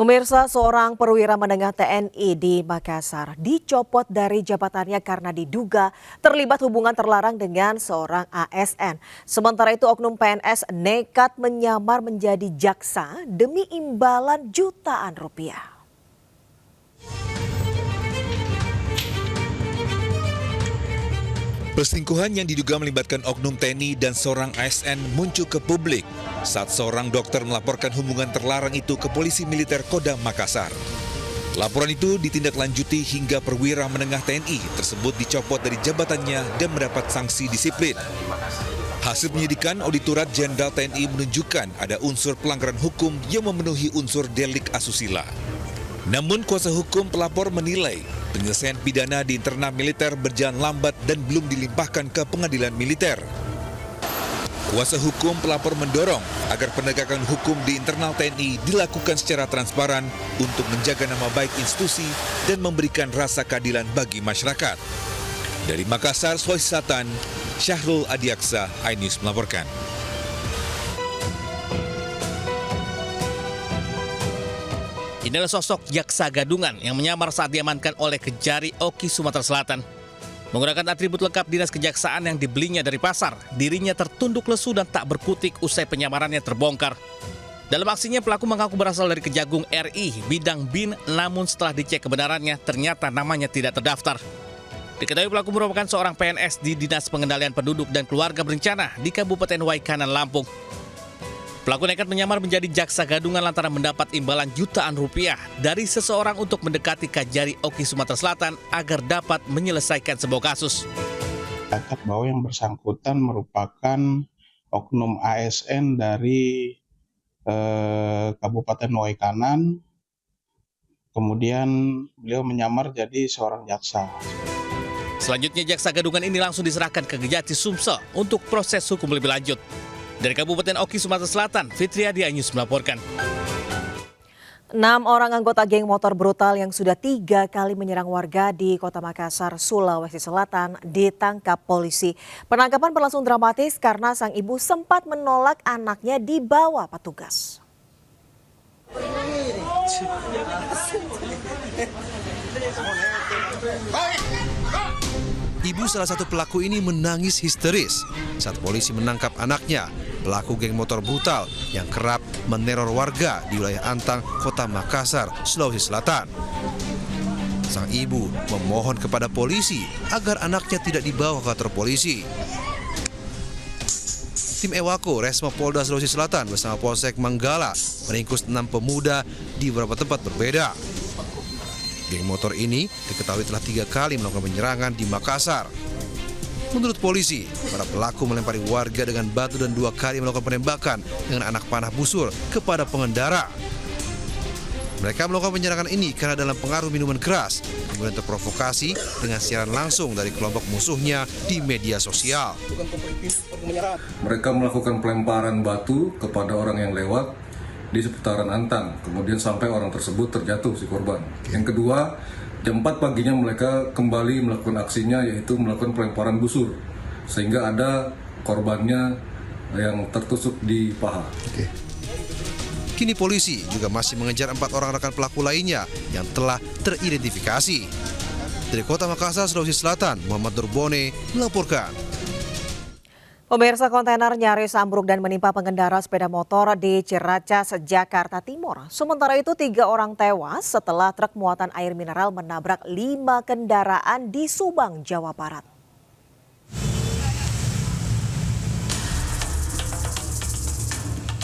Pemirsa, seorang perwira menengah TNI di Makassar dicopot dari jabatannya karena diduga terlibat hubungan terlarang dengan seorang ASN. Sementara itu oknum PNS nekat menyamar menjadi jaksa demi imbalan jutaan rupiah. Perselingkuhan yang diduga melibatkan oknum TNI dan seorang ASN muncul ke publik saat seorang dokter melaporkan hubungan terlarang itu ke Polisi Militer Kodam Makassar. Laporan itu ditindaklanjuti hingga perwira menengah TNI tersebut dicopot dari jabatannya dan mendapat sanksi disiplin. Hasil penyidikan Auditorat Jenderal TNI menunjukkan ada unsur pelanggaran hukum yang memenuhi unsur delik asusila. Namun kuasa hukum pelapor menilai penyelesaian pidana di internal militer berjalan lambat dan belum dilimpahkan ke pengadilan militer. Kuasa hukum pelapor mendorong agar penegakan hukum di internal TNI dilakukan secara transparan untuk menjaga nama baik institusi dan memberikan rasa keadilan bagi masyarakat. Dari Makassar, Sulawesi Selatan, Syahrul Adiaksa, iNews melaporkan. Inilah sosok jaksa gadungan yang menyamar saat diamankan oleh Kejari Oki Sumatera Selatan. Menggunakan atribut lengkap dinas kejaksaan yang dibelinya dari pasar, dirinya tertunduk lesu dan tak berkutik usai penyamarannya terbongkar. Dalam aksinya, pelaku mengaku berasal dari Kejagung RI, bidang BIN, namun setelah dicek kebenarannya, ternyata namanya tidak terdaftar. Diketahui pelaku merupakan seorang PNS di Dinas Pengendalian Penduduk dan Keluarga Berencana di Kabupaten Waikanan, Lampung. Pelaku nekat menyamar menjadi jaksa gadungan lantaran mendapat imbalan jutaan rupiah dari seseorang untuk mendekati Kejari Oki Sumatera Selatan agar dapat menyelesaikan sebuah kasus. Bahwa yang bersangkutan merupakan oknum ASN dari Kabupaten Waikanan, kemudian beliau menyamar jadi seorang jaksa. Selanjutnya jaksa gadungan ini langsung diserahkan ke Kejati Sumsel untuk proses hukum lebih lanjut. Dari Kabupaten Oki, Sumatera Selatan, Fitriadi, iNews melaporkan. 6 orang anggota geng motor brutal yang sudah 3 kali menyerang warga di Kota Makassar, Sulawesi Selatan ditangkap polisi. Penangkapan berlangsung dramatis karena sang ibu sempat menolak anaknya dibawa petugas. Ibu salah satu pelaku ini menangis histeris saat polisi menangkap anaknya, pelaku geng motor brutal yang kerap meneror warga di wilayah Antang, Kota Makassar, Sulawesi Selatan. Sang ibu memohon kepada polisi agar anaknya tidak dibawa ke kantor polisi. Tim Ewako Resmo Polda Sulawesi Selatan bersama Polsek Manggala meringkus 6 pemuda di beberapa tempat berbeda. Geng motor ini diketahui telah 3 kali melakukan penyerangan di Makassar. Menurut polisi, para pelaku melempari warga dengan batu dan 2 kali melakukan penembakan dengan anak panah busur kepada pengendara. Mereka melakukan penyerangan ini karena dalam pengaruh minuman keras, kemudian terprovokasi dengan siaran langsung dari kelompok musuhnya di media sosial. Mereka melakukan pelemparan batu kepada orang yang lewat di seputaran Antang, kemudian sampai orang tersebut terjatuh si korban. Yang kedua, jam 4 paginya mereka kembali melakukan aksinya, yaitu melakukan pelemparan busur, sehingga ada korbannya yang tertusuk di paha. Kini polisi juga masih mengejar 4 orang rekan pelaku lainnya yang telah teridentifikasi. Dari Kota Makassar, Sulawesi Selatan, Muhammad Durbone melaporkan. Pemirsa, kontainer nyaris ambruk dan menimpa pengendara sepeda motor di Ciracas, Jakarta Timur. Sementara itu 3 orang tewas setelah truk muatan air mineral menabrak 5 kendaraan di Subang, Jawa Barat.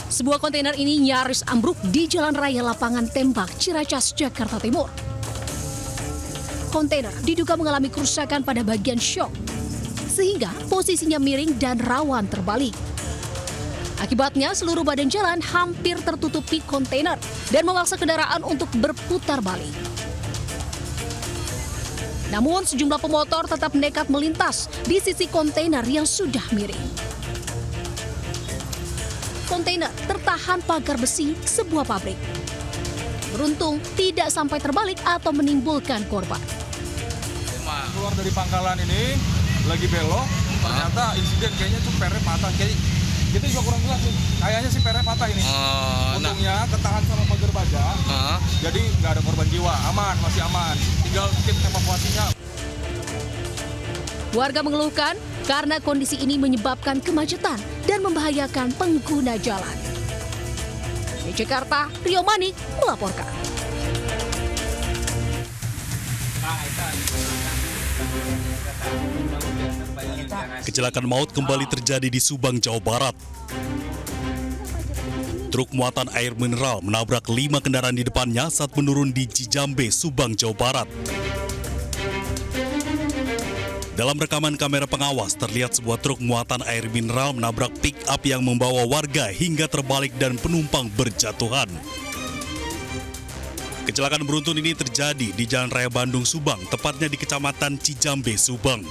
Sebuah kontainer ini nyaris ambruk di Jalan Raya Lapangan Tembak, Ciracas, Jakarta Timur. Kontainer diduga mengalami kerusakan pada bagian syok, sehingga posisinya miring dan rawan terbalik. Akibatnya seluruh badan jalan hampir tertutupi kontainer dan memaksa kendaraan untuk berputar balik. Namun sejumlah pemotor tetap nekat melintas di sisi kontainer yang sudah miring. Kontainer tertahan pagar besi sebuah pabrik. Beruntung tidak sampai terbalik atau menimbulkan korban. Keluar dari pangkalan ini lagi belok, ternyata insiden kayaknya tuh pernya patah. Kita juga kurang jelas sih, kayaknya sih pernya patah ini. Untungnya ketahan sama pagar baja, jadi nggak ada korban jiwa, aman, masih aman. Tinggal tim evakuasinya. Warga mengeluhkan karena kondisi ini menyebabkan kemacetan dan membahayakan pengguna jalan. Di Jakarta, Rio Manik melaporkan. Kecelakaan maut kembali terjadi di Subang, Jawa Barat. Truk muatan air mineral menabrak 5 kendaraan di depannya saat menurun di Cijambe, Subang, Jawa Barat. Dalam rekaman kamera pengawas, terlihat sebuah truk muatan air mineral menabrak pick-up yang membawa warga hingga terbalik dan penumpang berjatuhan. Kecelakaan beruntun ini terjadi di Jalan Raya Bandung, Subang, tepatnya di Kecamatan Cijambe, Subang.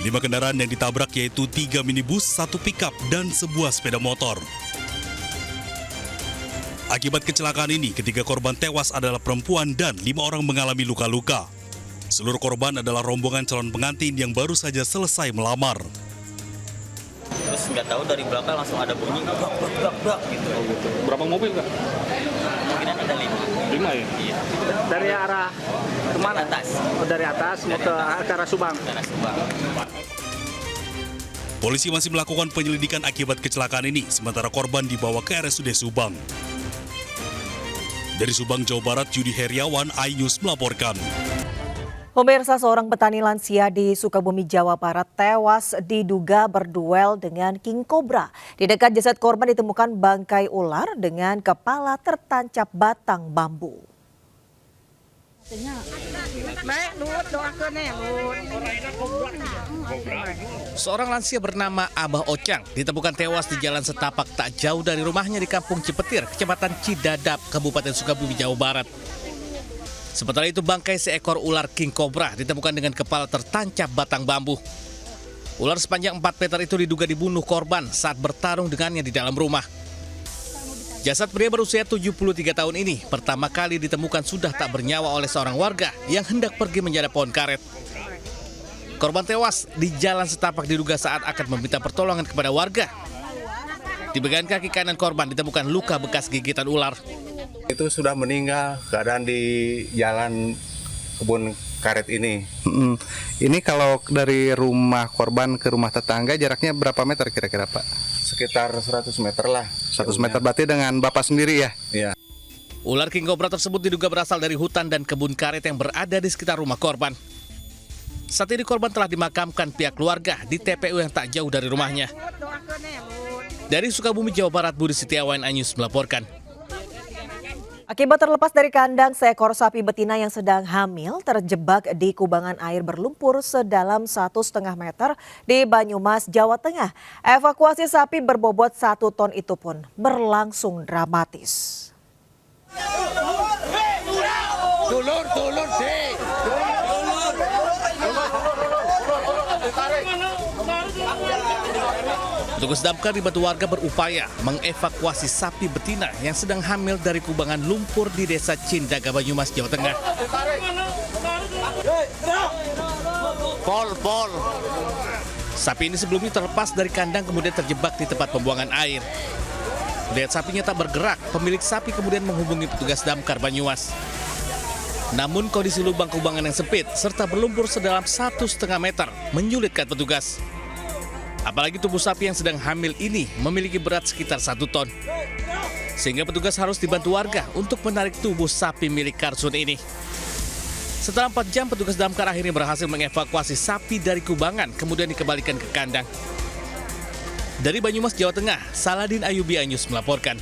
5 kendaraan yang ditabrak yaitu 3 minibus, 1 pick-up, dan sebuah sepeda motor. Akibat kecelakaan ini, ketiga korban tewas adalah perempuan dan 5 orang mengalami luka-luka. Seluruh korban adalah rombongan calon pengantin yang baru saja selesai melamar. Terus nggak tahu dari belakang langsung ada bunyi brak gitu. Berapa mobil Kak? Kemungkinan ada 5. 5 ya? Iya. Dari arah kemana? Atas. Oh, dari atas mau ke arah Subang. Karena Subang. Polisi masih melakukan penyelidikan akibat kecelakaan ini, sementara korban dibawa ke RSUD Subang. Dari Subang, Jawa Barat, Yudi Heriawan, iNews melaporkan. Pemirsa, seorang petani lansia di Sukabumi, Jawa Barat tewas diduga berduel dengan king cobra. Di dekat jasad korban ditemukan bangkai ular dengan kepala tertancap batang bambu. Seorang lansia bernama Abah Ocang ditemukan tewas di jalan setapak tak jauh dari rumahnya di Kampung Cipetir, Kecamatan Cidadap, Kabupaten Sukabumi, Jawa Barat. Sementara itu bangkai seekor ular king cobra ditemukan dengan kepala tertancap batang bambu. Ular sepanjang 4 meter itu diduga dibunuh korban saat bertarung dengannya di dalam rumah. Jasad pria berusia 73 tahun ini pertama kali ditemukan sudah tak bernyawa oleh seorang warga yang hendak pergi menjara pohon karet. Korban tewas di jalan setapak diduga saat akan meminta pertolongan kepada warga. Di bagian kaki kanan korban ditemukan luka bekas gigitan ular. Itu sudah meninggal, keadaan di jalan kebun karet ini. Ini kalau dari rumah korban ke rumah tetangga jaraknya berapa meter kira-kira Pak? Sekitar 100 meter lah. 100 meter berarti dengan Bapak sendiri ya? Iya. Ular king cobra tersebut diduga berasal dari hutan dan kebun karet yang berada di sekitar rumah korban. Saat ini korban telah dimakamkan pihak keluarga di TPU yang tak jauh dari rumahnya. Dari Sukabumi, Jawa Barat, Budi Setiawan, iNews melaporkan. Akibat terlepas dari kandang, seekor sapi betina yang sedang hamil terjebak di kubangan air berlumpur sedalam 1,5 meter di Banyumas, Jawa Tengah. Evakuasi sapi berbobot 1 ton itu pun berlangsung dramatis. Petugas damkar dibantu warga berupaya mengevakuasi sapi betina yang sedang hamil dari kubangan lumpur di Desa Cindaga, Banyumas, Jawa Tengah. Pol. Sapi ini sebelumnya terlepas dari kandang kemudian terjebak di tempat pembuangan air. Lihat sapinya tak bergerak, pemilik sapi kemudian menghubungi petugas damkar Banyumas. Namun kondisi lubang kubangan yang sempit serta berlumpur sedalam 1,5 meter menyulitkan petugas. Apalagi tubuh sapi yang sedang hamil ini memiliki berat sekitar 1 ton. Sehingga petugas harus dibantu warga untuk menarik tubuh sapi milik Karsun ini. Setelah 4 jam, petugas damkar akhirnya berhasil mengevakuasi sapi dari kubangan, kemudian dikembalikan ke kandang. Dari Banyumas, Jawa Tengah, Saladin Ayubi, iNews melaporkan.